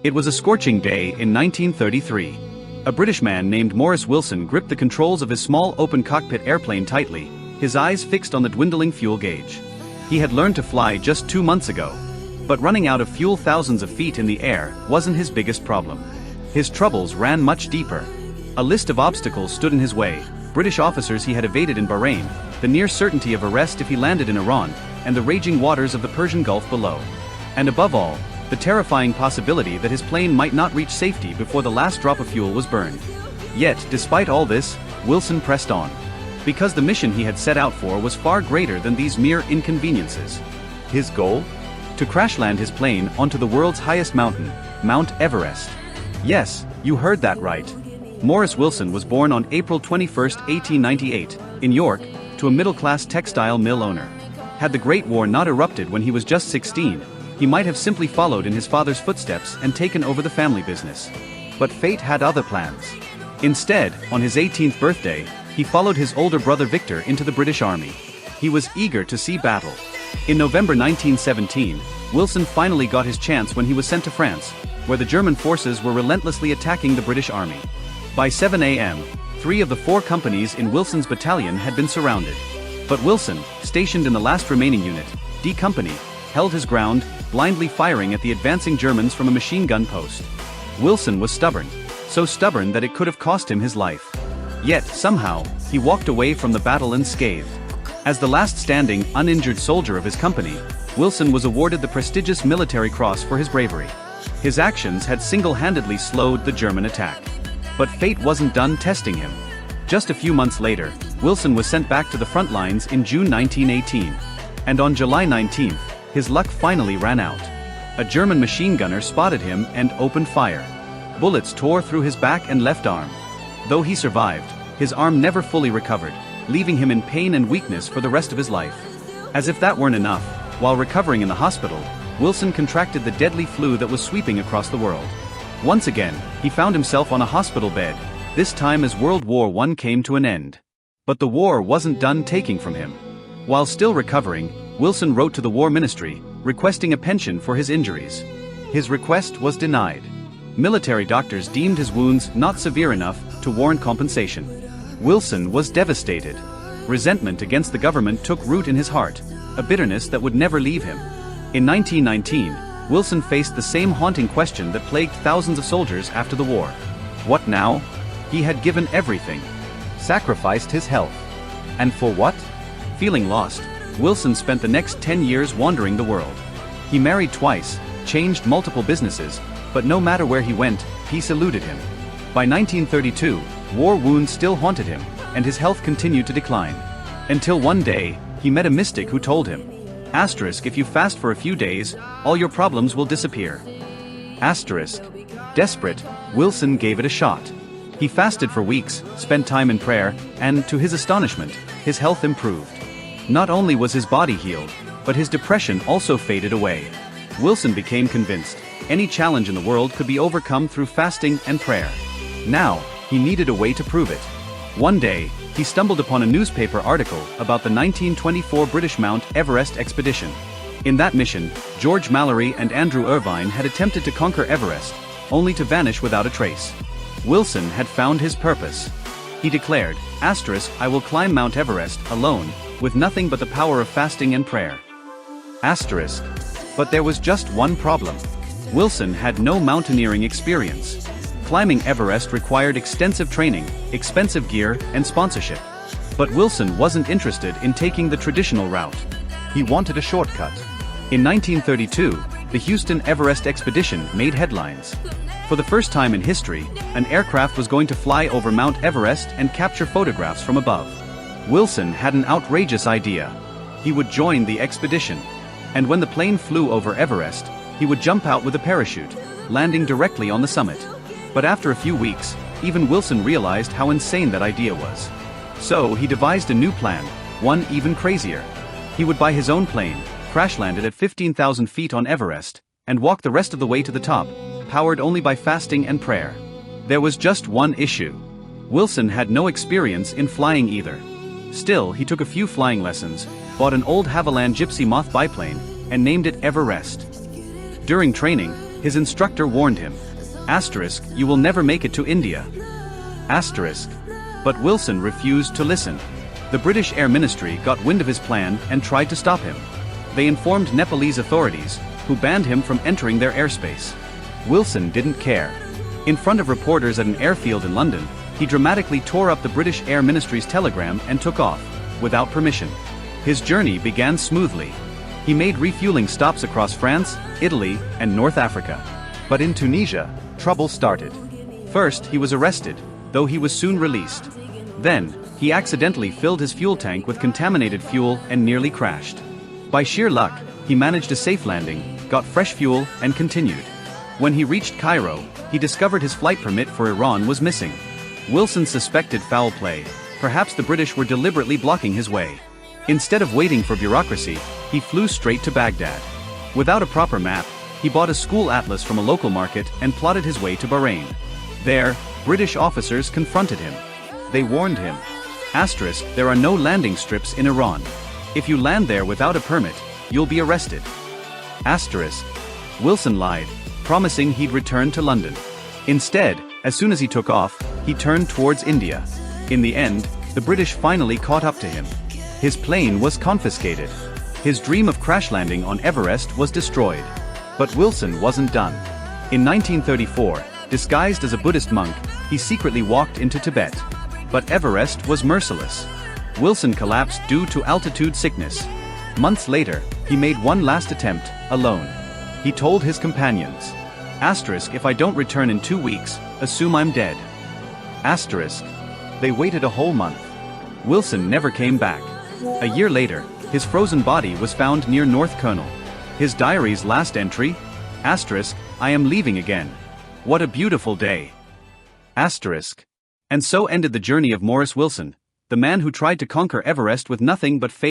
It was a scorching day in 1933. A British man named Maurice Wilson gripped the controls of his small open-cockpit airplane tightly, his eyes fixed on the dwindling fuel gauge. He had learned to fly just 2 months ago. But running out of fuel thousands of feet in the air wasn't his biggest problem. His troubles ran much deeper. A list of obstacles stood in his way: British officers he had evaded in Bahrain, the near certainty of arrest if he landed in Iran, and the raging waters of the Persian Gulf below. And above all, the terrifying possibility that his plane might not reach safety before the last drop of fuel was burned. Yet, despite all this, Wilson pressed on. Because the mission he had set out for was far greater than these mere inconveniences. His goal? To crash-land his plane onto the world's highest mountain, Mount Everest. Yes, you heard that right. Maurice Wilson was born on April 21, 1898, in York, to a middle-class textile mill owner. Had the Great War not erupted when he was just 16, he might have simply followed in his father's footsteps and taken over the family business. But fate had other plans. Instead, on his 18th birthday, he followed his older brother Victor into the British Army. He was eager to see battle. In November 1917, Wilson finally got his chance when he was sent to France, where the German forces were relentlessly attacking the British Army. By 7 a.m., 3 of the 4 companies in Wilson's battalion had been surrounded. But Wilson, stationed in the last remaining unit, D Company, held his ground, blindly firing at the advancing Germans from a machine gun post. Wilson was stubborn, so stubborn that it could have cost him his life. Yet, somehow, he walked away from the battle unscathed. As the last standing, uninjured soldier of his company, Wilson was awarded the prestigious Military Cross for his bravery. His actions had single-handedly slowed the German attack. But fate wasn't done testing him. Just a few months later, Wilson was sent back to the front lines in June 1918. And on July 19, his luck finally ran out. A German machine gunner spotted him and opened fire. Bullets tore through his back and left arm. Though he survived, his arm never fully recovered, leaving him in pain and weakness for the rest of his life. As if that weren't enough, while recovering in the hospital, Wilson contracted the deadly flu that was sweeping across the world. Once again, he found himself on a hospital bed, this time as World War I came to an end. But the war wasn't done taking from him. While still recovering, Wilson wrote to the War Ministry, requesting a pension for his injuries. His request was denied. Military doctors deemed his wounds not severe enough to warrant compensation. Wilson was devastated. Resentment against the government took root in his heart, a bitterness that would never leave him. In 1919, Wilson faced the same haunting question that plagued thousands of soldiers after the war. What now? He had given everything. Sacrificed his health. And for what? Feeling lost, Wilson spent the next 10 years wandering the world. He married twice, changed multiple businesses, but no matter where he went, peace eluded him. By 1932, war wounds still haunted him, and his health continued to decline. Until one day, he met a mystic who told him, if you fast for a few days, all your problems will disappear. Desperate, Wilson gave it a shot. He fasted for weeks, spent time in prayer, and, to his astonishment, his health improved. Not only was his body healed, but his depression also faded away. Wilson became convinced any challenge in the world could be overcome through fasting and prayer. Now, he needed a way to prove it. One day, he stumbled upon a newspaper article about the 1924 British Mount Everest expedition. In that mission, George Mallory and Andrew Irvine had attempted to conquer Everest, only to vanish without a trace. Wilson had found his purpose. He declared, I will climb Mount Everest alone, with nothing but the power of fasting and prayer. But there was just one problem. Wilson had no mountaineering experience. Climbing Everest required extensive training, expensive gear, and sponsorship. But Wilson wasn't interested in taking the traditional route. He wanted a shortcut. In 1932, the Houston Everest expedition made headlines. For the first time in history, an aircraft was going to fly over Mount Everest and capture photographs from above. Wilson had an outrageous idea. He would join the expedition. And when the plane flew over Everest, he would jump out with a parachute, landing directly on the summit. But after a few weeks, even Wilson realized how insane that idea was. So he devised a new plan, one even crazier. He would buy his own plane, crash-land it at 15,000 feet on Everest, and walk the rest of the way to the top, powered only by fasting and prayer. There was just one issue. Wilson had no experience in flying either. Still, he took a few flying lessons, bought an old Havilland Gypsy Moth biplane, and named it Everest. During training, His instructor warned him. Asterisk, you will never make it to India. Asterisk. But Wilson refused to listen. The British Air Ministry got wind of his plan and tried to stop him. They informed Nepalese authorities, who banned him from entering their airspace. Wilson didn't care. In front of reporters at an airfield in London, he dramatically tore up the British Air Ministry's telegram and took off, without permission. His journey began smoothly. He made refueling stops across France, Italy, and North Africa. But in Tunisia, trouble started. First, he was arrested, though he was soon released. Then, he accidentally filled his fuel tank with contaminated fuel and nearly crashed. By sheer luck, he managed a safe landing, got fresh fuel, and continued. When he reached Cairo, he discovered his flight permit for Iran was missing. Wilson suspected foul play. Perhaps the British were deliberately blocking his way. Instead of waiting for bureaucracy, he flew straight to Baghdad. Without a proper map, he bought a school atlas from a local market and plotted his way to Bahrain. There, British officers confronted him. They warned him. Asterisk, there are no landing strips in Iran. If you land there without a permit, you'll be arrested. Asterisk. Wilson lied, promising he'd return to London. Instead, as soon as he took off, he turned towards India. In the end, the British finally caught up to him. His plane was confiscated. His dream of crash landing on Everest was destroyed. But Wilson wasn't done. In 1934, disguised as a Buddhist monk, he secretly walked into Tibet. But Everest was merciless. Wilson collapsed due to altitude sickness. Months later, he made one last attempt, alone. He told his companions. Asterisk, if I don't return in 2 weeks, assume I'm dead. Asterisk. They waited a whole month. Wilson never came back. A year later, his frozen body was found near North Colonel. His diary's last entry? Asterisk, I am leaving again. What a beautiful day. Asterisk. And so ended the journey of Maurice Wilson, the man who tried to conquer Everest with nothing but faith.